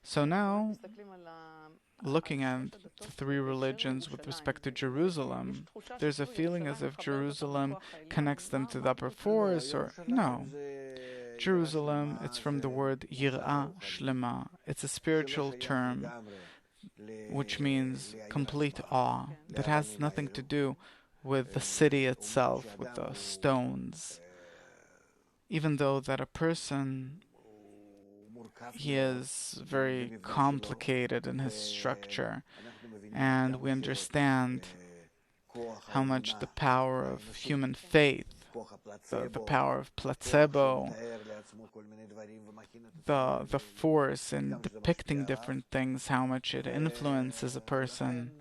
So now, looking at the three religions with respect to Jerusalem, there's a feeling as if Jerusalem connects them to the upper force, or no. Jerusalem, it's from the word Yir'ah Shlema. It's a spiritual term which means complete awe. That has nothing to do with the city itself, with the stones. Even though that a person, he is very complicated in his structure, and we understand how much the power of human faith, the power of placebo, the force in depicting different things, how much it influences a person.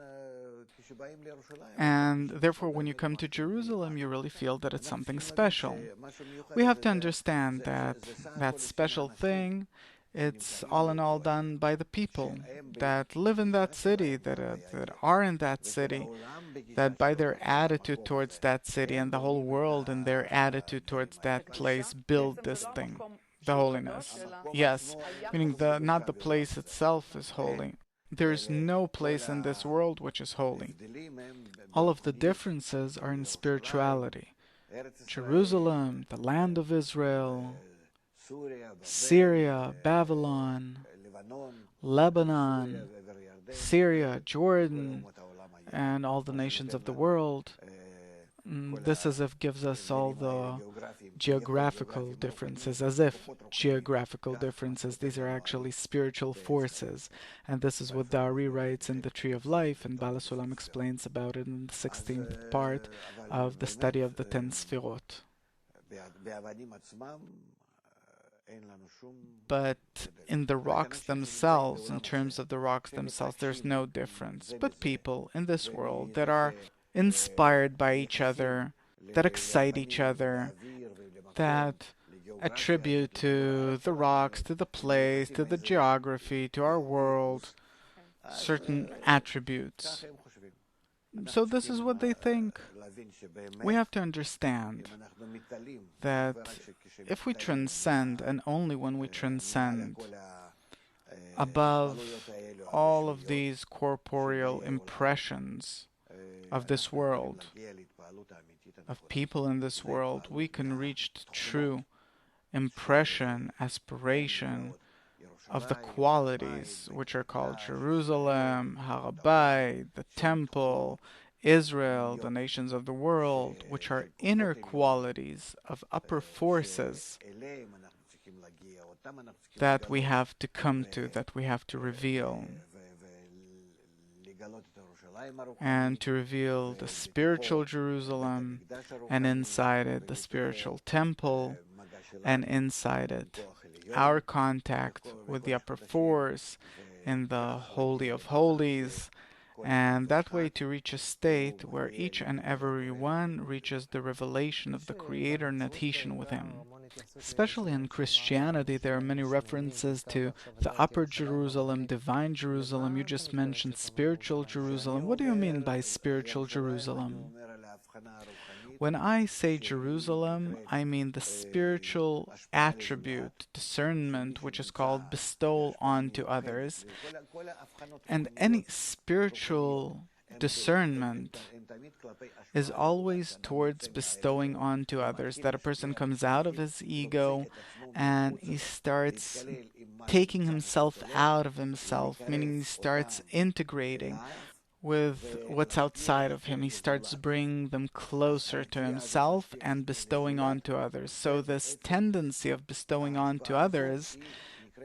And therefore, when you come to Jerusalem, you really feel that it's something special. We have to understand that that special thing, it's all in all done by the people that live in that city, that are in that city, that by their attitude towards that city and the whole world and their attitude towards that place build this thing, the holiness. Yes, meaning not the place itself is holy. There's no place in this world which is holy. All of the differences are in spirituality. Jerusalem, the land of Israel, Syria, Babylon, Lebanon, Syria, Jordan, and all the nations of the world. This as if gives us all the geographical differences, as if geographical differences. These are actually spiritual forces. And this is what Dari writes in the Tree of Life, and Bala Sulam explains about it in the 16th part of the study of the 10 Sfirot. But in the rocks themselves, in terms of the rocks themselves, there's no difference. But people in this world that are inspired by each other, that excite each other, that attribute to the rocks, to the place, to the geography, to our world, certain attributes. So this is what they think. We have to understand that if we transcend, and only when we transcend above all of these corporeal impressions of this world, of people in this world, we can reach the true impression, aspiration of the qualities which are called Jerusalem, Har HaBayit, the temple, Israel, the nations of the world, which are inner qualities of upper forces that we have to come to, that we have to reveal. And to reveal the spiritual Jerusalem, and inside it the spiritual temple, and inside it our contact with the upper force in the Holy of Holies, and that way to reach a state where each and every one reaches the revelation of the Creator and adhesion with Him. Especially in Christianity, there are many references to the Upper Jerusalem, Divine Jerusalem. You just mentioned spiritual Jerusalem. What do you mean by spiritual Jerusalem? When I say Jerusalem, I mean the spiritual attribute, discernment, which is called bestowal onto others. And any spiritual discernment is always towards bestowing onto others, that a person comes out of his ego and he starts taking himself out of himself, meaning he starts integrating with what's outside of him. He starts bringing them closer to himself and bestowing onto others. So this tendency of bestowing onto others,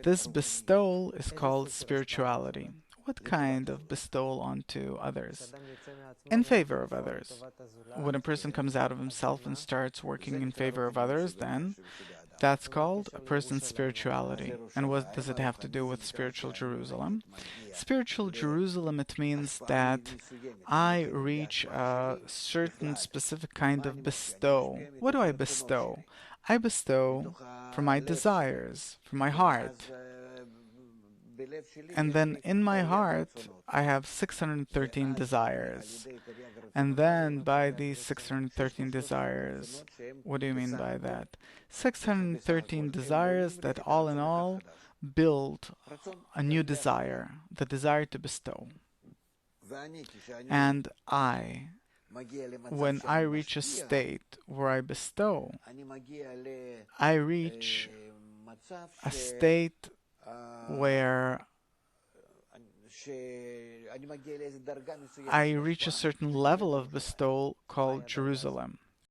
this bestowal is called spirituality. What kind of bestowal onto others? In favor of others. When a person comes out of himself and starts working in favor of others, then that's called a person's spirituality. And what does it have to do with spiritual Jerusalem? Spiritual Jerusalem, it means that I reach a certain specific kind of bestow. What do I bestow? I bestow from my desires, from my heart. And then in my heart, I have 613 desires. And then by these 613 desires, what do you mean by that? 613 desires that all in all build a new desire, the desire to bestow. And when I reach a state where I bestow, I reach a state where I reach a certain level of bestowal called Jerusalem.